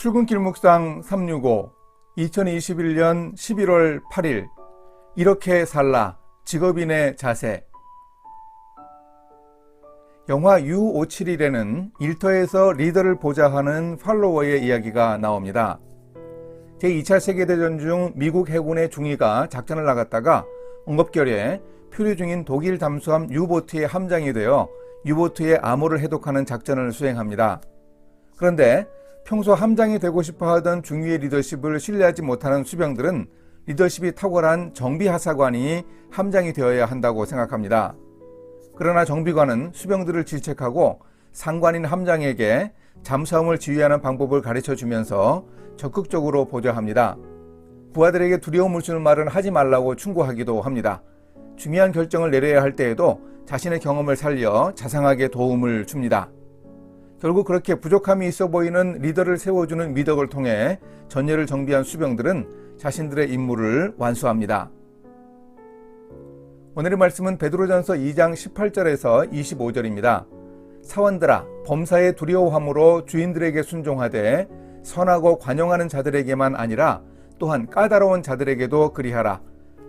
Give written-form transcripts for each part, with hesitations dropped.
출근길 묵상 365 2021년 11월 8일 이렇게 살라 직업인의 자세. 영화 U571에는 일터에서 리더를 보자 하는 팔로워의 이야기가 나옵니다. 제2차 세계대전 중 미국 해군의 중위가 작전을 나갔다가 응급결에 표류 중인 독일 잠수함 유보트의 함장이 되어 유보트의 암호를 해독하는 작전을 수행합니다. 그런데 평소 함장이 되고 싶어 하던 중위의 리더십을 신뢰하지 못하는 수병들은 리더십이 탁월한 정비하사관이 함장이 되어야 한다고 생각합니다. 그러나 정비관은 수병들을 질책하고 상관인 함장에게 잠수함을 지휘하는 방법을 가르쳐주면서 적극적으로 보좌합니다. 부하들에게 두려움을 주는 말은 하지 말라고 충고하기도 합니다. 중요한 결정을 내려야 할 때에도 자신의 경험을 살려 자상하게 도움을 줍니다. 결국 그렇게 부족함이 있어 보이는 리더를 세워주는 미덕을 통해 전열을 정비한 수병들은 자신들의 임무를 완수합니다. 오늘의 말씀은 베드로전서 2장 18절에서 25절입니다. 사원들아, 범사에 두려워함으로 주인들에게 순종하되 선하고 관용하는 자들에게만 아니라 또한 까다로운 자들에게도 그리하라.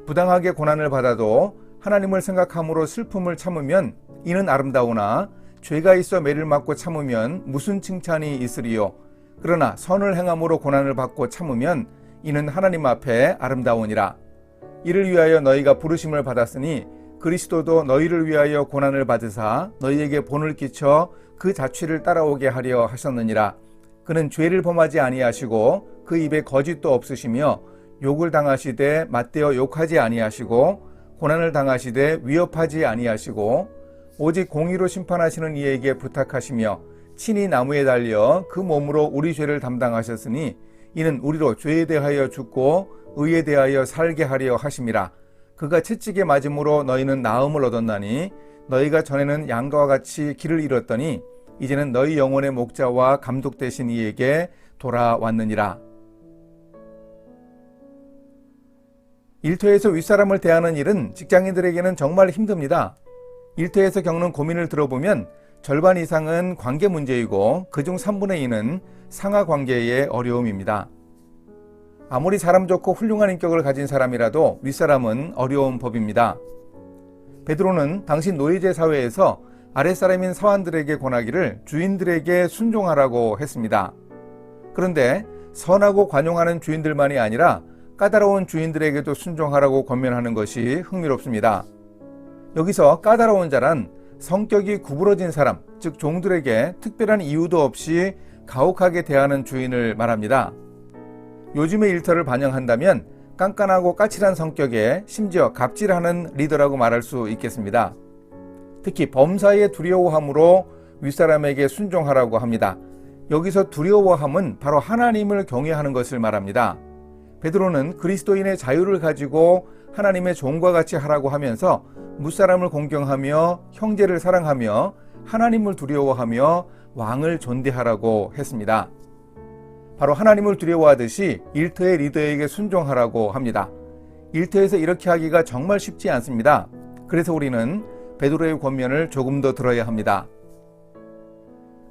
부당하게 고난을 받아도 하나님을 생각함으로 슬픔을 참으면 이는 아름다우나 죄가 있어 매를 맞고 참으면 무슨 칭찬이 있으리요. 그러나 선을 행함으로 고난을 받고 참으면 이는 하나님 앞에 아름다우니라. 이를 위하여 너희가 부르심을 받았으니 그리스도도 너희를 위하여 고난을 받으사 너희에게 본을 끼쳐 그 자취를 따라오게 하려 하셨느니라. 그는 죄를 범하지 아니하시고 그 입에 거짓도 없으시며 욕을 당하시되 맞대어 욕하지 아니하시고 고난을 당하시되 위협하지 아니하시고 오직 공의로 심판하시는 이에게 부탁하시며 친히 나무에 달려 그 몸으로 우리 죄를 담당하셨으니 이는 우리로 죄에 대하여 죽고 의에 대하여 살게 하려 하심이라. 그가 채찍에 맞음으로 너희는 나음을 얻었나니 너희가 전에는 양과 같이 길을 잃었더니 이제는 너희 영혼의 목자와 감독 되신 이에게 돌아왔느니라. 일터에서 윗사람을 대하는 일은 직장인들에게는 정말 힘듭니다. 일터에서 겪는 고민을 들어보면 절반 이상은 관계 문제이고 그중 3분의 2는 상하 관계의 어려움입니다. 아무리 사람 좋고 훌륭한 인격을 가진 사람이라도 윗사람은 어려운 법입니다. 베드로는 당시 노예제 사회에서 아랫사람인 사환들에게 권하기를 주인들에게 순종하라고 했습니다. 그런데 선하고 관용하는 주인들만이 아니라 까다로운 주인들에게도 순종하라고 권면하는 것이 흥미롭습니다. 여기서 까다로운 자란 성격이 구부러진 사람, 즉 종들에게 특별한 이유도 없이 가혹하게 대하는 주인을 말합니다. 요즘의 일터를 반영한다면 깐깐하고 까칠한 성격에 심지어 갑질하는 리더라고 말할 수 있겠습니다. 특히 범사에 두려워함으로 윗사람에게 순종하라고 합니다. 여기서 두려워함은 바로 하나님을 경외하는 것을 말합니다. 베드로는 그리스도인의 자유를 가지고 하나님의 종과 같이 하라고 하면서 무사람을 공경하며 형제를 사랑하며 하나님을 두려워하며 왕을 존대하라고 했습니다. 바로 하나님을 두려워하듯이 일터의 리더에게 순종하라고 합니다. 일터에서 이렇게 하기가 정말 쉽지 않습니다. 그래서 우리는 베드로의 권면을 조금 더 들어야 합니다.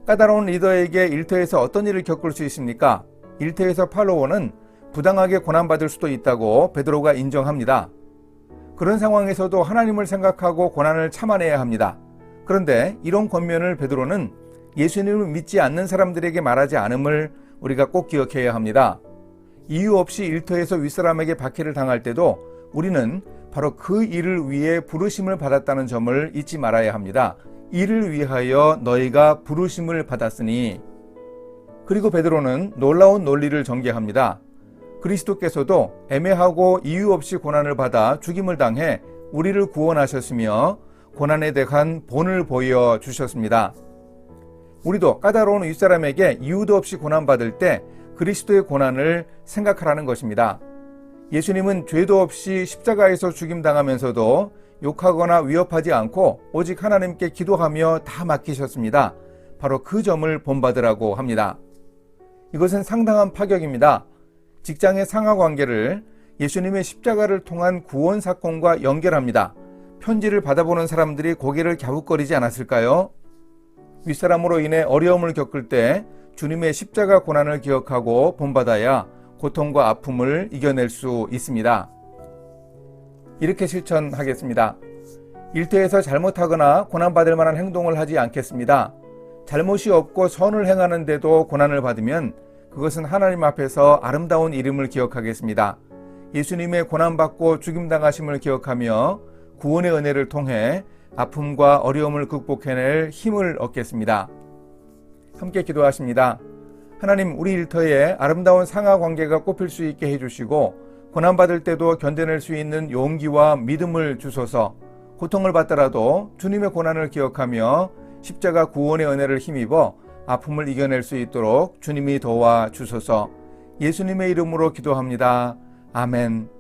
까다로운 리더에게 일터에서 어떤 일을 겪을 수 있습니까? 일터에서 팔로워는 부당하게 고난받을 수도 있다고 베드로가 인정합니다. 그런 상황에서도 하나님을 생각하고 고난을 참아내야 합니다. 그런데 이런 권면을 베드로는 예수님을 믿지 않는 사람들에게 말하지 않음을 우리가 꼭 기억해야 합니다. 이유 없이 일터에서 윗사람에게 박해를 당할 때도 우리는 바로 그 일을 위해 부르심을 받았다는 점을 잊지 말아야 합니다. 이를 위하여 너희가 부르심을 받았으니. 그리고 베드로는 놀라운 논리를 전개합니다. 그리스도께서도 애매하고 이유 없이 고난을 받아 죽임을 당해 우리를 구원하셨으며 고난에 대한 본을 보여주셨습니다. 우리도 까다로운 윗사람에게 이유도 없이 고난받을 때 그리스도의 고난을 생각하라는 것입니다. 예수님은 죄도 없이 십자가에서 죽임당하면서도 욕하거나 위협하지 않고 오직 하나님께 기도하며 다 맡기셨습니다. 바로 그 점을 본받으라고 합니다. 이것은 상당한 파격입니다. 직장의 상하 관계를 예수님의 십자가를 통한 구원 사건과 연결합니다. 편지를 받아보는 사람들이 고개를 갸웃거리지 않았을까요? 윗사람으로 인해 어려움을 겪을 때 주님의 십자가 고난을 기억하고 본받아야 고통과 아픔을 이겨낼 수 있습니다. 이렇게 실천하겠습니다. 일터에서 잘못하거나 고난받을 만한 행동을 하지 않겠습니다. 잘못이 없고 선을 행하는데도 고난을 받으면 그것은 하나님 앞에서 아름다운 이름을 기억하겠습니다. 예수님의 고난받고 죽임당하심을 기억하며 구원의 은혜를 통해 아픔과 어려움을 극복해낼 힘을 얻겠습니다. 함께 기도하십니다. 하나님, 우리 일터에 아름다운 상하 관계가 꼽힐 수 있게 해주시고 고난받을 때도 견뎌낼 수 있는 용기와 믿음을 주소서. 고통을 받더라도 주님의 고난을 기억하며 십자가 구원의 은혜를 힘입어 아픔을 이겨낼 수 있도록 주님이 도와주소서. 예수님의 이름으로 기도합니다. 아멘.